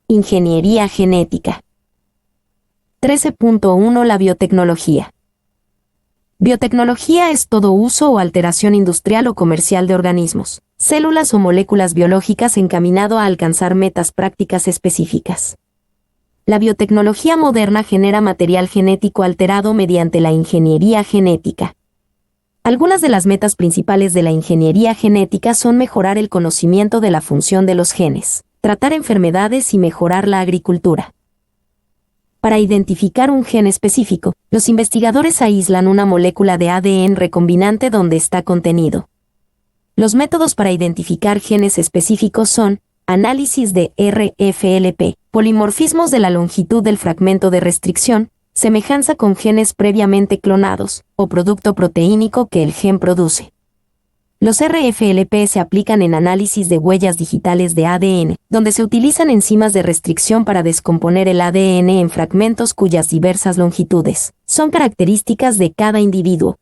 Ingeniería genética. 13.1 La biotecnología. Biotecnología es todo uso o alteración industrial o comercial de organismos, células o moléculas biológicas encaminado a alcanzar metas prácticas específicas. La biotecnología moderna genera material genético alterado mediante la ingeniería genética. Algunas de las metas principales de la ingeniería genética son mejorar el conocimiento de la función de los genes, tratar enfermedades y mejorar la agricultura. Para identificar un gen específico, los investigadores aíslan una molécula de ADN recombinante donde está contenido. Los métodos para identificar genes específicos son análisis de RFLP, polimorfismos de la longitud del fragmento de restricción, semejanza con genes previamente clonados, o producto proteínico que el gen produce. Los RFLP se aplican en análisis de huellas digitales de ADN, donde se utilizan enzimas de restricción para descomponer el ADN en fragmentos cuyas diversas longitudes son características de cada individuo.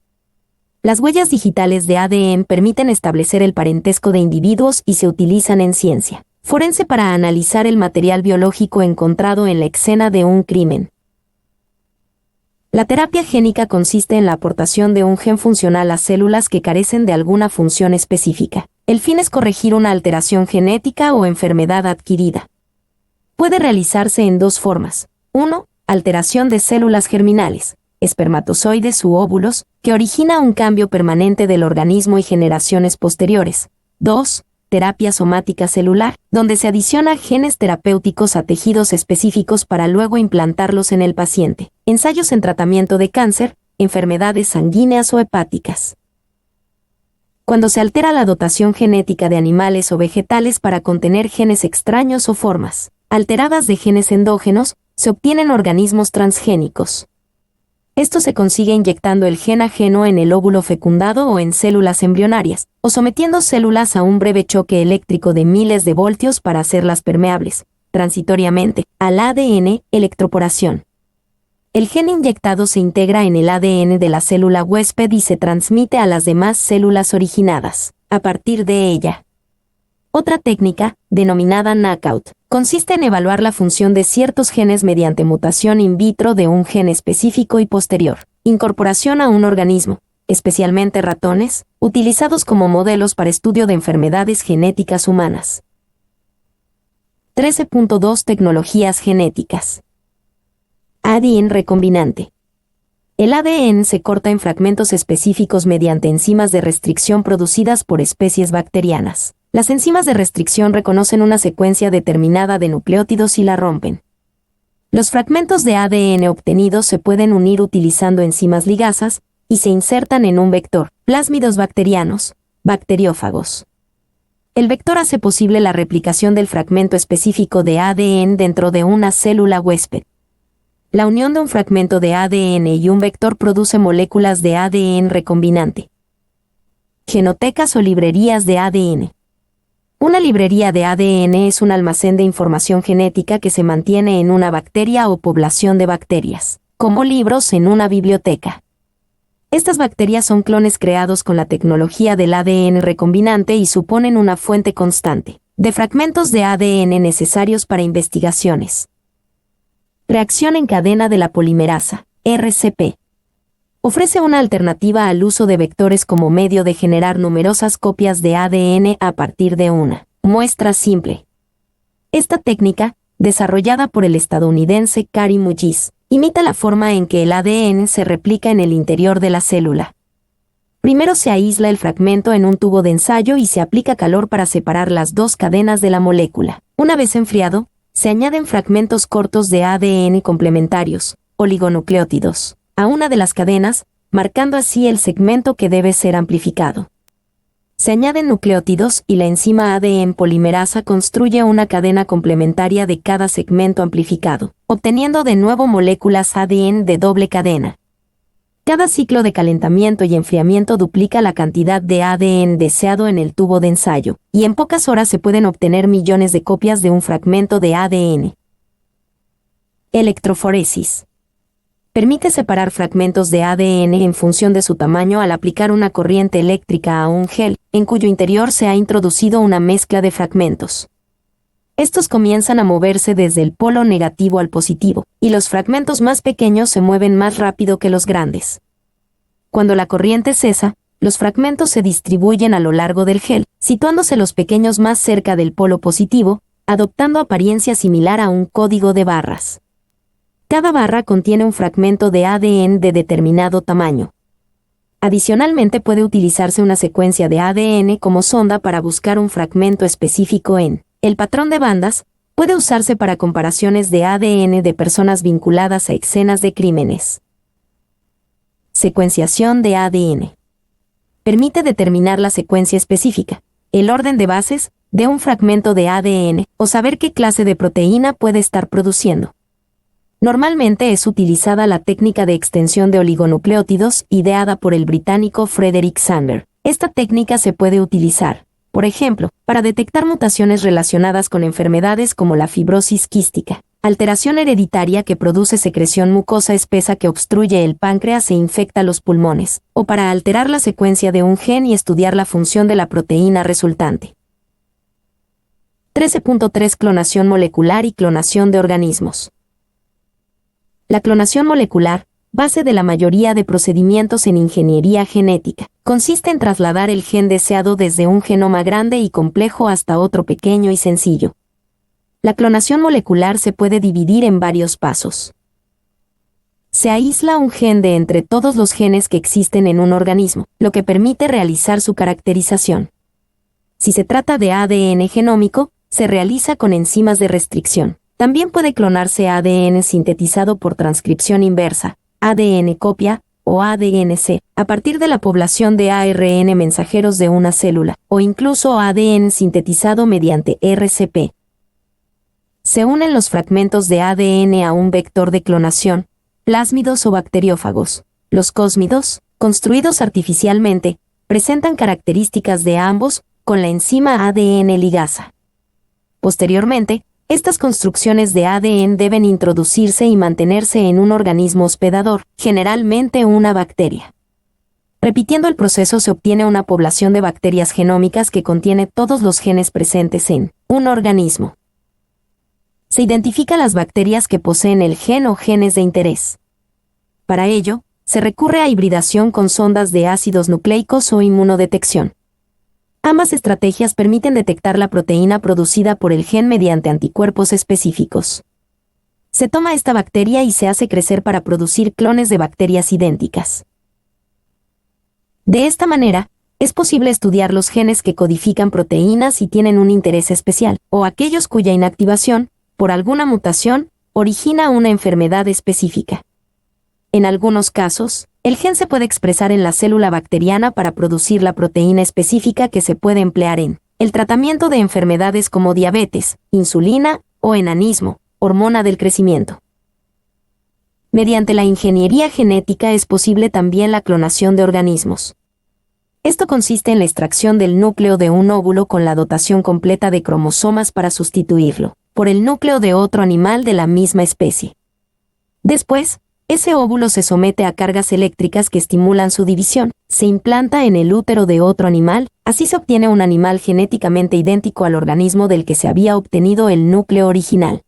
Las huellas digitales de ADN permiten establecer el parentesco de individuos y se utilizan en ciencia forense para analizar el material biológico encontrado en la escena de un crimen. La terapia génica consiste en la aportación de un gen funcional a células que carecen de alguna función específica. El fin es corregir una alteración genética o enfermedad adquirida. Puede realizarse en dos formas. 1. Alteración de células germinales, espermatozoides u óvulos, que origina un cambio permanente del organismo y generaciones posteriores. 2. Terapia somática celular, donde se adiciona genes terapéuticos a tejidos específicos para luego implantarlos en el paciente. Ensayos en tratamiento de cáncer, enfermedades sanguíneas o hepáticas. Cuando se altera la dotación genética de animales o vegetales para contener genes extraños o formas alteradas de genes endógenos, se obtienen organismos transgénicos. Esto se consigue inyectando el gen ajeno en el óvulo fecundado o en células embrionarias, o sometiendo células a un breve choque eléctrico de miles de voltios para hacerlas permeables, transitoriamente, al ADN, electroporación. El gen inyectado se integra en el ADN de la célula huésped y se transmite a las demás células originadas, a partir de ella. Otra técnica, denominada knockout, consiste en evaluar la función de ciertos genes mediante mutación in vitro de un gen específico y posterior incorporación a un organismo, especialmente ratones, utilizados como modelos para estudio de enfermedades genéticas humanas. 13.2 Tecnologías genéticas. ADN recombinante. El ADN se corta en fragmentos específicos mediante enzimas de restricción producidas por especies bacterianas. Las enzimas de restricción reconocen una secuencia determinada de nucleótidos y la rompen. Los fragmentos de ADN obtenidos se pueden unir utilizando enzimas ligasas y se insertan en un vector, plásmidos bacterianos, bacteriófagos. El vector hace posible la replicación del fragmento específico de ADN dentro de una célula huésped. La unión de un fragmento de ADN y un vector produce moléculas de ADN recombinante. Genotecas o librerías de ADN. Una librería de ADN es un almacén de información genética que se mantiene en una bacteria o población de bacterias, como libros en una biblioteca. Estas bacterias son clones creados con la tecnología del ADN recombinante y suponen una fuente constante de fragmentos de ADN necesarios para investigaciones. Reacción en cadena de la polimerasa, RCP. Ofrece una alternativa al uso de vectores como medio de generar numerosas copias de ADN a partir de una muestra simple. Esta técnica, desarrollada por el estadounidense Kary Mullis, imita la forma en que el ADN se replica en el interior de la célula. Primero se aísla el fragmento en un tubo de ensayo y se aplica calor para separar las dos cadenas de la molécula. Una vez enfriado, se añaden fragmentos cortos de ADN complementarios, oligonucleótidos, a una de las cadenas, marcando así el segmento que debe ser amplificado. Se añaden nucleótidos y la enzima ADN polimerasa construye una cadena complementaria de cada segmento amplificado, obteniendo de nuevo moléculas ADN de doble cadena. Cada ciclo de calentamiento y enfriamiento duplica la cantidad de ADN deseado en el tubo de ensayo, y en pocas horas se pueden obtener millones de copias de un fragmento de ADN. Electroforesis. Permite separar fragmentos de ADN en función de su tamaño al aplicar una corriente eléctrica a un gel, en cuyo interior se ha introducido una mezcla de fragmentos. Estos comienzan a moverse desde el polo negativo al positivo, y los fragmentos más pequeños se mueven más rápido que los grandes. Cuando la corriente cesa, los fragmentos se distribuyen a lo largo del gel, situándose los pequeños más cerca del polo positivo, adoptando apariencia similar a un código de barras. Cada barra contiene un fragmento de ADN de determinado tamaño. Adicionalmente puede utilizarse una secuencia de ADN como sonda para buscar un fragmento específico en el patrón de bandas. Puede usarse para comparaciones de ADN de personas vinculadas a escenas de crímenes. Secuenciación de ADN. Permite determinar la secuencia específica, el orden de bases, de un fragmento de ADN, o saber qué clase de proteína puede estar produciendo. Normalmente es utilizada la técnica de extensión de oligonucleótidos ideada por el británico Frederick Sanger. Esta técnica se puede utilizar, por ejemplo, para detectar mutaciones relacionadas con enfermedades como la fibrosis quística, alteración hereditaria que produce secreción mucosa espesa que obstruye el páncreas e infecta los pulmones, o para alterar la secuencia de un gen y estudiar la función de la proteína resultante. 13.3 Clonación molecular y clonación de organismos. La clonación molecular, base de la mayoría de procedimientos en ingeniería genética, consiste en trasladar el gen deseado desde un genoma grande y complejo hasta otro pequeño y sencillo. La clonación molecular se puede dividir en varios pasos. Se aísla un gen de entre todos los genes que existen en un organismo, lo que permite realizar su caracterización. Si se trata de ADN genómico, se realiza con enzimas de restricción. También puede clonarse ADN sintetizado por transcripción inversa, ADN copia, o ADN-C, a partir de la población de ARN mensajeros de una célula, o incluso ADN sintetizado mediante RCP. Se unen los fragmentos de ADN a un vector de clonación, plásmidos o bacteriófagos. Los cósmidos, construidos artificialmente, presentan características de ambos con la enzima ADN ligasa. Posteriormente, estas construcciones de ADN deben introducirse y mantenerse en un organismo hospedador, generalmente una bacteria. Repitiendo el proceso se obtiene una población de bacterias genómicas que contiene todos los genes presentes en un organismo. Se identifican las bacterias que poseen el gen o genes de interés. Para ello, se recurre a hibridación con sondas de ácidos nucleicos o inmunodetección. Ambas estrategias permiten detectar la proteína producida por el gen mediante anticuerpos específicos. Se toma esta bacteria y se hace crecer para producir clones de bacterias idénticas. De esta manera, es posible estudiar los genes que codifican proteínas y tienen un interés especial, o aquellos cuya inactivación, por alguna mutación, origina una enfermedad específica. En algunos casos, el gen se puede expresar en la célula bacteriana para producir la proteína específica que se puede emplear en el tratamiento de enfermedades como diabetes, insulina o enanismo, hormona del crecimiento. Mediante la ingeniería genética es posible también la clonación de organismos. Esto consiste en la extracción del núcleo de un óvulo con la dotación completa de cromosomas para sustituirlo por el núcleo de otro animal de la misma especie. Después, ese óvulo se somete a cargas eléctricas que estimulan su división, se implanta en el útero de otro animal, así se obtiene un animal genéticamente idéntico al organismo del que se había obtenido el núcleo original.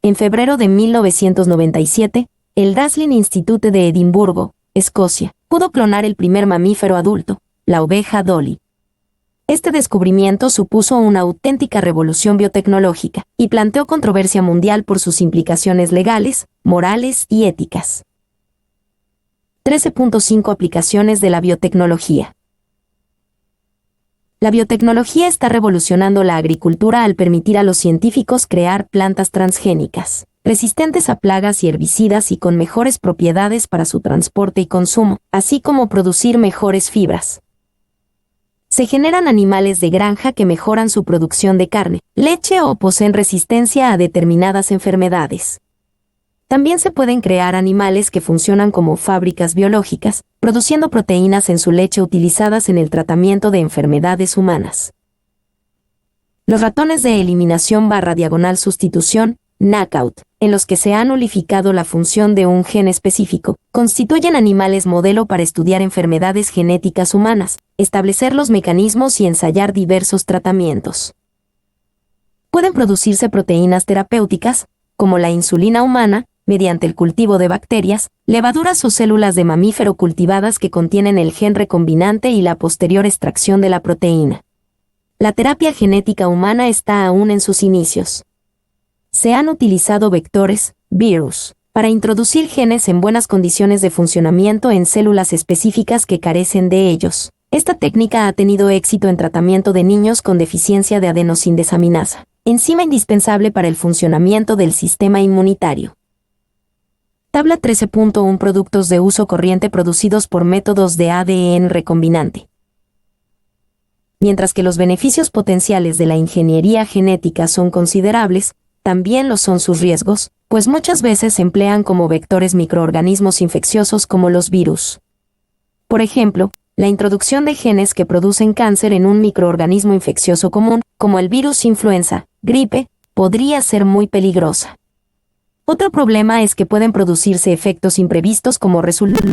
En febrero de 1997, el Dassling Institute de Edimburgo, Escocia, pudo clonar el primer mamífero adulto, la oveja Dolly. Este descubrimiento supuso una auténtica revolución biotecnológica y planteó controversia mundial por sus implicaciones legales, morales y éticas. 13.5 Aplicaciones de la biotecnología. La biotecnología está revolucionando la agricultura al permitir a los científicos crear plantas transgénicas, resistentes a plagas y herbicidas y con mejores propiedades para su transporte y consumo, así como producir mejores fibras. Se generan animales de granja que mejoran su producción de carne, leche o poseen resistencia a determinadas enfermedades. También se pueden crear animales que funcionan como fábricas biológicas, produciendo proteínas en su leche utilizadas en el tratamiento de enfermedades humanas. Los ratones de eliminación/sustitución, knockout, en los que se ha nulificado la función de un gen específico, constituyen animales modelo para estudiar enfermedades genéticas humanas, establecer los mecanismos y ensayar diversos tratamientos. Pueden producirse proteínas terapéuticas, como la insulina humana, mediante el cultivo de bacterias, levaduras o células de mamífero cultivadas que contienen el gen recombinante y la posterior extracción de la proteína. La terapia genética humana está aún en sus inicios. Se han utilizado vectores, virus, para introducir genes en buenas condiciones de funcionamiento en células específicas que carecen de ellos. Esta técnica ha tenido éxito en tratamiento de niños con deficiencia de adenosindesaminasa, enzima indispensable para el funcionamiento del sistema inmunitario. Tabla 13.1 Productos de uso corriente producidos por métodos de ADN recombinante. Mientras que los beneficios potenciales de la ingeniería genética son considerables, también lo son sus riesgos, pues muchas veces se emplean como vectores microorganismos infecciosos como los virus. Por ejemplo, la introducción de genes que producen cáncer en un microorganismo infeccioso común, como el virus influenza, gripe, podría ser muy peligrosa. Otro problema es que pueden producirse efectos imprevistos como resultado